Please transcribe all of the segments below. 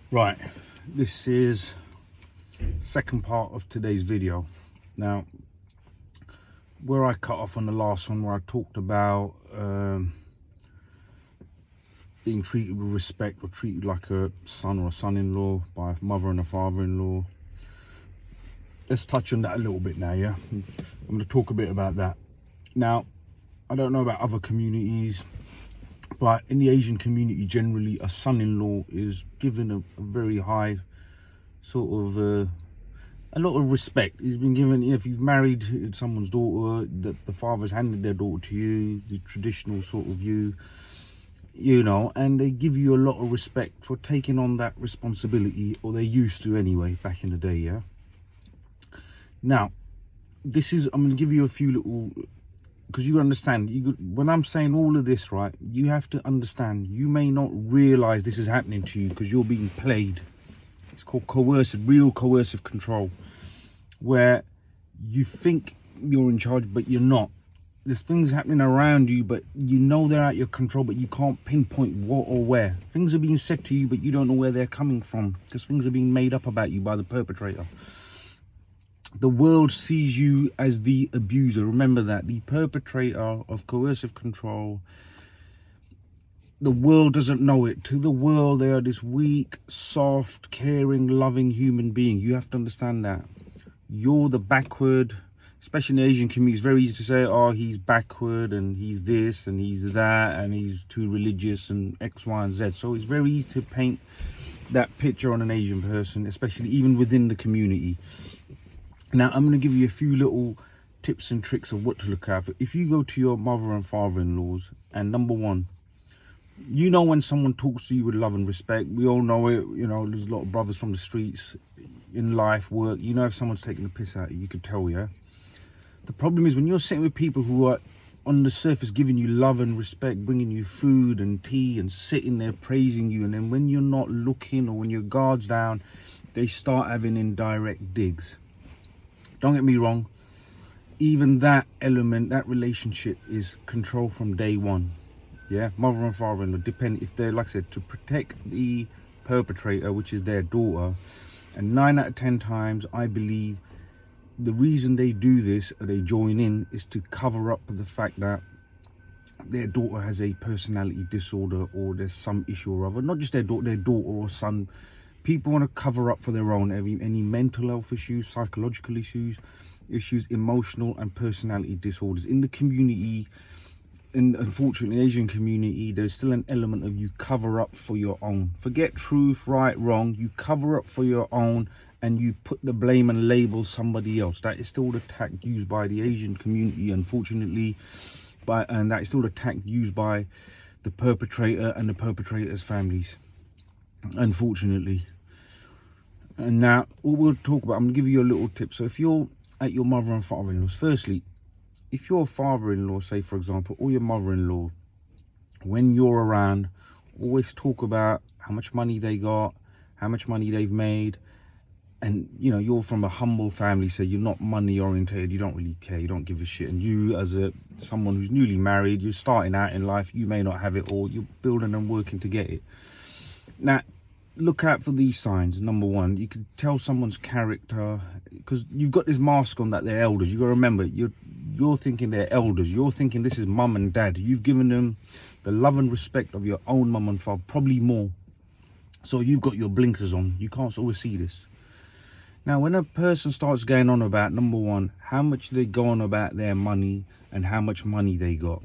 Right, this is second part of today's video. Now, where I cut off on the last one, where I talked about being treated with respect or treated like a son or a son-in-law by a mother and a father-in-law, let's touch on that a little bit now. Yeah, I'm going to talk a bit about that. Now, I don't know about other communities, but in the Asian community generally, a son-in-law is given a very high sort of a lot of respect. He's been given, if you've married someone's daughter, that the father's handed their daughter to you, the traditional sort of view, you know, and they give you a lot of respect for taking on that responsibility, or they used to anyway, back in the day. Yeah. Now, this is, I'm going to give you a few little, because you understand, when I'm saying all of this, right, you have to understand, you may not realize this is happening to you because you're being played. It's called coercive, real coercive control, where you think you're in charge, but you're not. There's things happening around you, but you know they're out of your control, but you can't pinpoint what or where. Things are being said to you, but you don't know where they're coming from, because things are being made up about you by the perpetrator. The world sees you as the abuser. Remember that. The perpetrator of coercive control, the world doesn't know it. To the world, they are this weak, soft, caring, loving human being. You have to understand that. You're the backward, especially in the Asian community. It's very easy to say, oh, he's backward and he's this and he's that and he's too religious and X, Y, and Z. So it's very easy to paint that picture on an Asian person, especially even within the community. Now, I'm going to give you a few little tips and tricks of what to look out for. If you go to your mother and father-in-laws, and number one, you know when someone talks to you with love and respect. We all know it. You know, there's a lot of brothers from the streets, in life, work. You know if someone's taking the piss out of you, you could tell, yeah? The problem is when you're sitting with people who are on the surface giving you love and respect, bringing you food and tea and sitting there praising you, and then when you're not looking or when your guard's down, they start having indirect digs. Don't get me wrong, even that element, that relationship is control from day one. Yeah, mother and father-in-law, depend if they're, like I said, to protect the perpetrator, which is their daughter. And 9 out of 10 times, I believe the reason they do this, or they join in, is to cover up the fact that their daughter has a personality disorder, or there's some issue or other. Not just their daughter or son. People want to cover up for their own, any mental health issues, psychological issues, emotional and personality disorders. In the community, and unfortunately, Asian community, there's still an element of you cover up for your own. Forget truth, right, wrong. You cover up for your own and you put the blame and label somebody else. That is still the tact used by the Asian community, unfortunately. And that is still the tact used by the perpetrator and the perpetrator's families, unfortunately. And now, what we'll talk about, I'm going to give you a little tip. So if you're at your mother and father-in-law's, firstly, if your father-in-law, say, for example, or your mother-in-law, when you're around, always talk about how much money they got, how much money they've made. And, you know, you're from a humble family, so you're not money-orientated. You don't really care. You don't give a shit. And you, as someone who's newly married, you're starting out in life, you may not have it all. You're building and working to get it. Now, look out for these signs. Number one, you can tell someone's character because you've got this mask on that they're elders. You got to remember, you're thinking they're elders. You're thinking this is mum and dad. You've given them the love and respect of your own mum and father, probably more. So you've got your blinkers on. You can't always see this. Now, when a person starts going on about, number one, how much they go on about their money and how much money they got.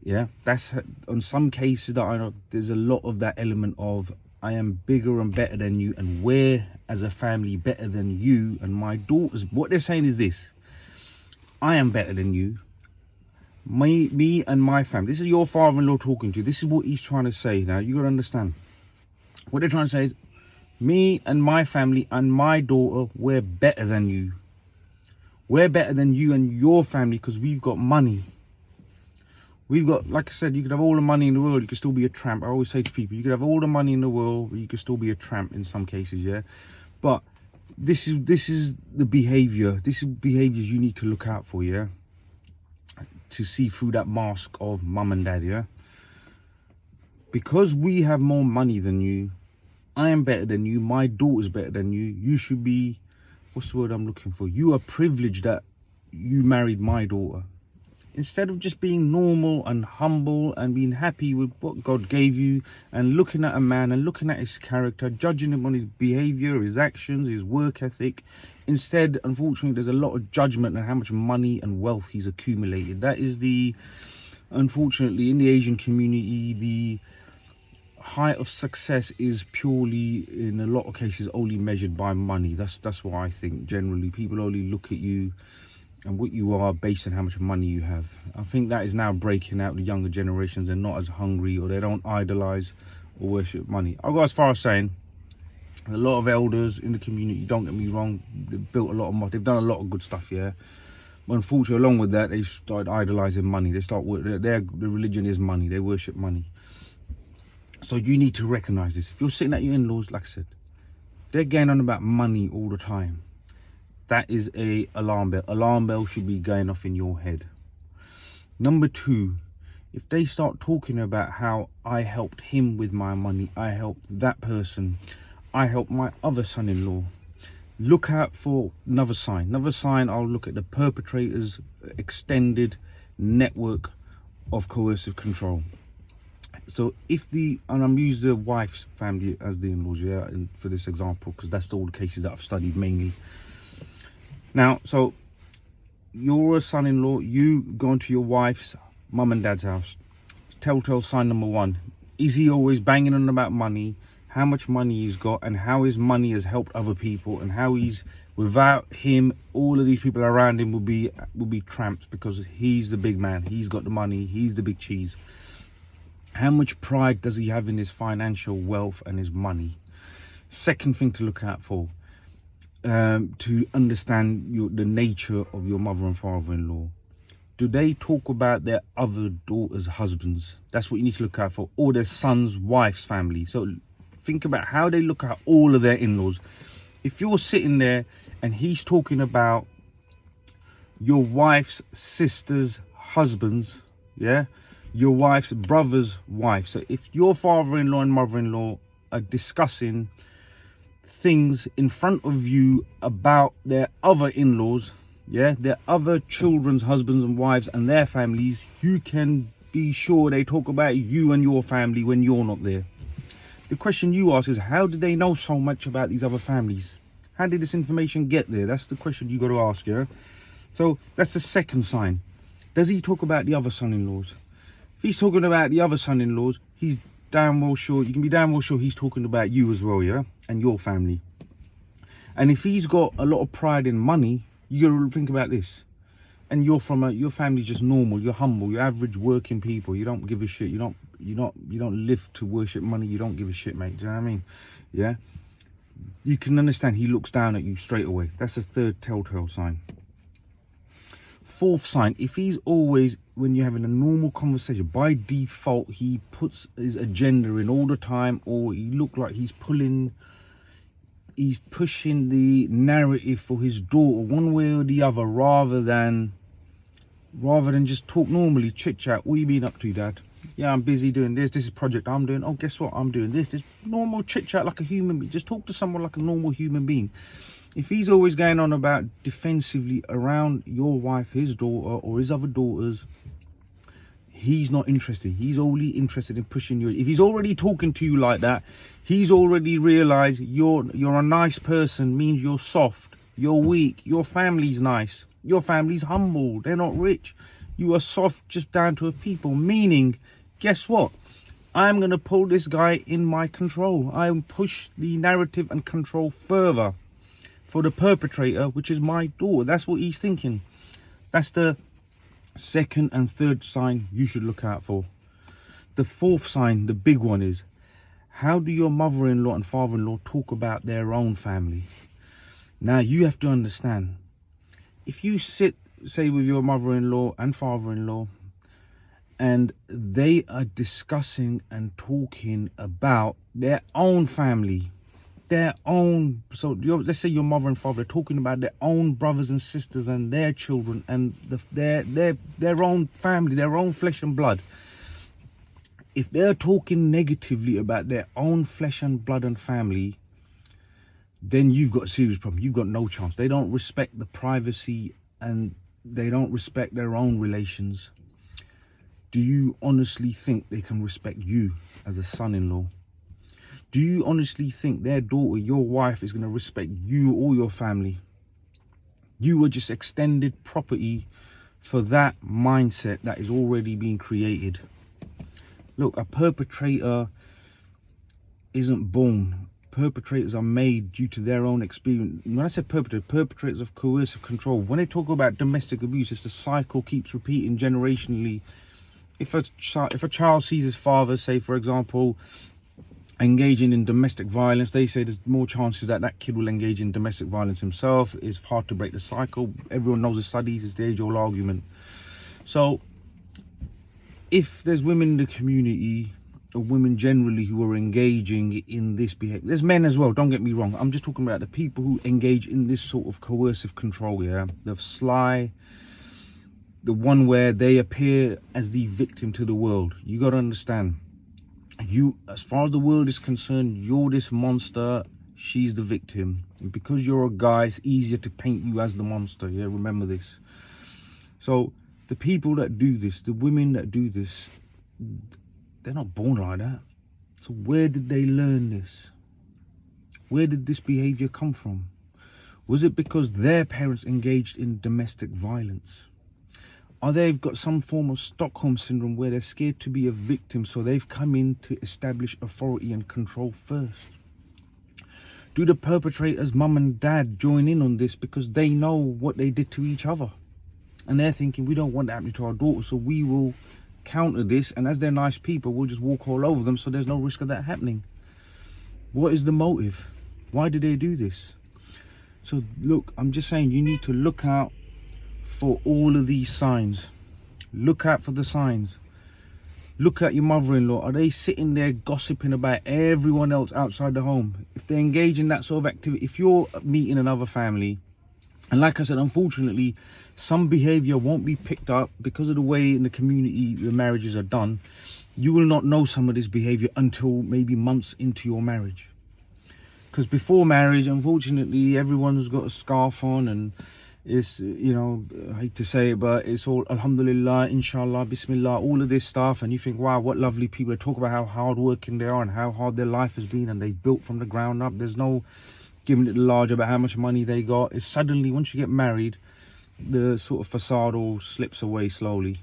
Yeah, that's on some cases that I know, there's a lot of that element of I am bigger and better than you, and we're as a family better than you and my daughters. What they're saying is this: I am better than you. Me and my family. This is your father-in-law talking to you. This is what he's trying to say. Now you gotta understand. What they're trying to say is, me and my family and my daughter, we're better than you. We're better than you and your family because we've got money. We've got, like I said, you could have all the money in the world, you could still be a tramp. I always say to people, you could have all the money in the world, but you could still be a tramp in some cases, yeah? But this is the behavior. This is behaviors you need to look out for, yeah? To see through that mask of mum and dad, yeah? Because we have more money than you, I am better than you, my daughter's better than you, you should be, what's the word I'm looking for? You are privileged that you married my daughter. Instead of just being normal and humble and being happy with what God gave you and looking at a man and looking at his character, judging him on his behavior, his actions, his work ethic. Instead, unfortunately, there's a lot of judgment on how much money and wealth he's accumulated. That is unfortunately, in the Asian community, the height of success is purely, in a lot of cases, only measured by money. That's why I think generally people only look at you and what you are based on how much money you have. I think that is now breaking out. The younger generations are not as hungry, or they don't idolize or worship money. I'll go as far as saying a lot of elders in the community, don't get me wrong, they've built a lot of, they've done a lot of good stuff, yeah. But unfortunately, along with that, they started idolizing money. Their religion is money. They worship money. So you need to recognize this. If you're sitting at your in-laws, like I said, they're going on about money all the time. That is a alarm bell. Alarm bell should be going off in your head. Number two, if they start talking about how I helped him with my money, I helped that person, I helped my other son-in-law, look out for another sign. Another sign, I'll look at the perpetrator's extended network of coercive control. So if and I'm using the wife's family as the in-laws, yeah, for this example, because that's all the cases that I've studied mainly. Now, so you're a son-in-law, you go into your wife's mum and dad's house. Telltale sign number one, is he always banging on about money, how much money he's got, and how his money has helped other people, and how without him, all of these people around him will be tramps, because he's the big man, he's got the money, he's the big cheese. How much pride does he have in his financial wealth and his money? Second thing to look out for, to understand the nature of your mother and father-in-law. Do they talk about their other daughters' husbands? That's what you need to look out for. Or their son's wife's family. So think about how they look at all of their in-laws. If you're sitting there and he's talking about your wife's sister's husbands, yeah, your wife's brother's wife. So if your father-in-law and mother-in-law are discussing things in front of you about their other in-laws, yeah, their other children's husbands and wives and their families, you can be sure they talk about you and your family when you're not there. The question you ask is, how did they know so much about these other families? How did this information get there? That's the question you got to ask, yeah? So that's the second sign. Does he talk about the other son-in-laws? If he's talking about the other son-in-laws, he's damn well sure, you can be damn well sure he's talking about you as well, yeah? And your family. And if he's got a lot of pride in money, you got to think about this. And you're from your family's just normal, you're humble, you're average working people, you don't give a shit, you don't live to worship money, you don't give a shit, mate. Do you know what I mean? Yeah? You can understand he looks down at you straight away. That's the third telltale sign. Fourth sign, if he's always, when you're having a normal conversation, by default he puts his agenda in all the time, or he look like he's pushing the narrative for his daughter one way or the other, rather than just talk normally, chit chat. What you been up to, Dad? Yeah, I'm busy doing this. This is a project I'm doing. Oh, guess what? I'm doing this. This normal chit chat like a human being. Just talk to someone like a normal human being. If he's always going on about defensively around your wife, his daughter, or his other daughters, he's not interested. He's only interested in pushing you. If he's already talking to you like that, he's already realized you're a nice person, means you're soft, you're weak, your family's nice, your family's humble, they're not rich. You are soft, just down to earth people, meaning, guess what? I'm going to pull this guy in my control. I push the narrative and control further for the perpetrator, which is my daughter. That's what he's thinking. That's the second and third sign you should look out for. The fourth sign, the big one, is how do your mother-in-law and father-in-law talk about their own family? Now, you have to understand, if you sit, say, with your mother-in-law and father-in-law, and they are discussing and talking about their own family, let's say your mother and father are talking about their own brothers and sisters and their children and their own family, their own flesh and blood. if they're talking negatively about their own flesh and blood and family, then you've got a serious problem. You've got no chance. They don't respect the privacy and they don't respect their own relations. Do you honestly think they can respect you as a son-in-law? Do you honestly think their daughter, your wife, is going to respect you or your family? You were just extended property for that mindset that is already being created. Look, a perpetrator isn't born. Perpetrators are made due to their own experience. When I say perpetrators of coercive control, when they talk about domestic abuse, it's the cycle keeps repeating generationally. If a child sees his father, say for example, engaging in domestic violence, they say there's more chances that that kid will engage in domestic violence himself. It's hard to break the cycle. Everyone knows the studies, it's the age-old argument. So if there's women in the community, or women generally, who are engaging in this behavior, there's men as well, don't get me wrong, I'm just talking about the people who engage in this sort of coercive control, yeah, the sly, the one where they appear as the victim to the world. You got to understand, you, as far as the world is concerned, you're this monster, she's the victim, and because you're a guy, it's easier to paint you as the monster. Yeah, remember this. So the people that do this, the women that do this, they're not born like that. So where did they learn this? Where did this behavior come from? Was it because their parents engaged in domestic violence? Or they've got some form of Stockholm syndrome where they're scared to be a victim, so they've come in to establish authority and control first? Do the perpetrators, mum and dad, join in on this because they know what they did to each other? And they're thinking, we don't want that happening to our daughter, so we will counter this, and as they're nice people, we'll just walk all over them so there's no risk of that happening. What is the motive? Why do they do this? So look, I'm just saying, you need to look out for all of these signs. Look out for the signs. Look at your mother-in-law. Are they sitting there gossiping about everyone else outside the home? If they engage in that sort of activity, if you're meeting another family, and like I said, unfortunately, some behavior won't be picked up because of the way in the community the marriages are done. You will not know some of this behavior until maybe months into your marriage. Because before marriage, unfortunately, everyone's got a scarf on, and it's, you know, I hate to say it, but it's all alhamdulillah, inshallah, bismillah, all of this stuff. And you think, wow, what lovely people. They talk about how hard working they are and how hard their life has been, and they built from the ground up. There's no giving it the large about how much money they got. It's suddenly, once you get married, the sort of facade all slips away slowly.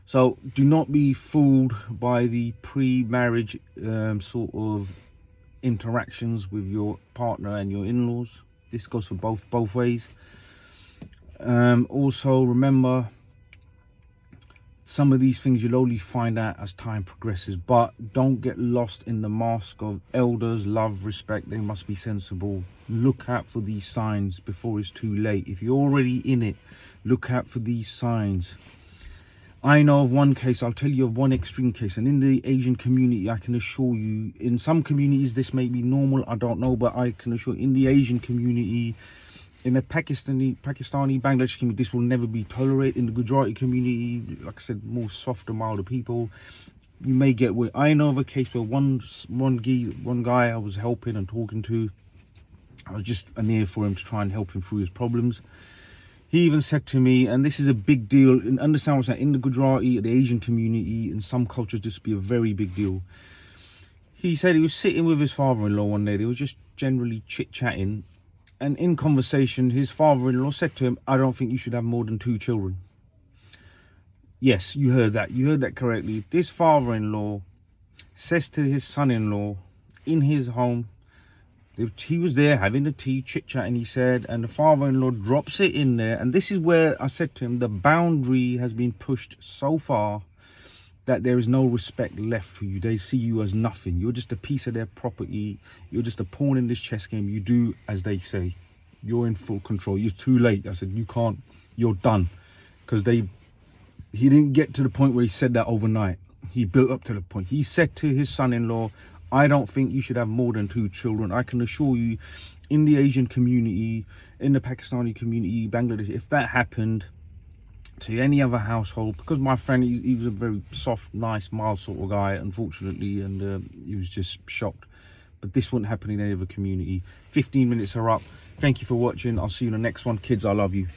So do not be fooled by the pre-marriage sort of interactions with your partner and your in-laws. This goes for both ways. Also remember, some of these things you'll only find out as time progresses, but don't get lost in the mask of elders, love, respect. They must be sensible. Look out for these signs before it's too late. If you're already in it, look out for these signs. I know of one case, I'll tell you of one extreme case, and in the Asian community, I can assure you, in some communities this may be normal, I don't know, but I can assure you, in the Asian community, in the Pakistani, Bangladeshi community, this will never be tolerated. In the Gujarati community, like I said, more softer, milder people, you may get where. I know of a case where one guy I was helping and talking to, I was just an ear for him to try and help him through his problems. He even said to me, and this is a big deal, and understand what's that, in the Gujarati, the Asian community, in some cultures, this would be a very big deal. He said he was sitting with his father-in-law one day. They were just generally chit-chatting. And in conversation, his father-in-law said to him, I don't think you should have more than 2 children. Yes, you heard that. You heard that correctly. This father-in-law says to his son-in-law in his home, he was there having the tea, chit-chatting, he said, and the father-in-law drops it in there. And this is where I said to him, the boundary has been pushed so far that there is no respect left for you. They see you as nothing. You're just a piece of their property. You're just a pawn in this chess game. You do as they say. You're in full control. You're too late. I said, you can't, you're done. Because he didn't get to the point where he said that overnight. He built up to the point. He said to his son-in-law, I don't think you should have more than 2 children. I can assure you, in the Asian community, in the Pakistani community, Bangladesh, if that happened, to any other household, because my friend, he was a very soft, nice, mild sort of guy, unfortunately, and he was just shocked. But this wouldn't happen in any other community. 15 minutes are up. Thank you for watching. I'll see you in the next one. Kids, I love you.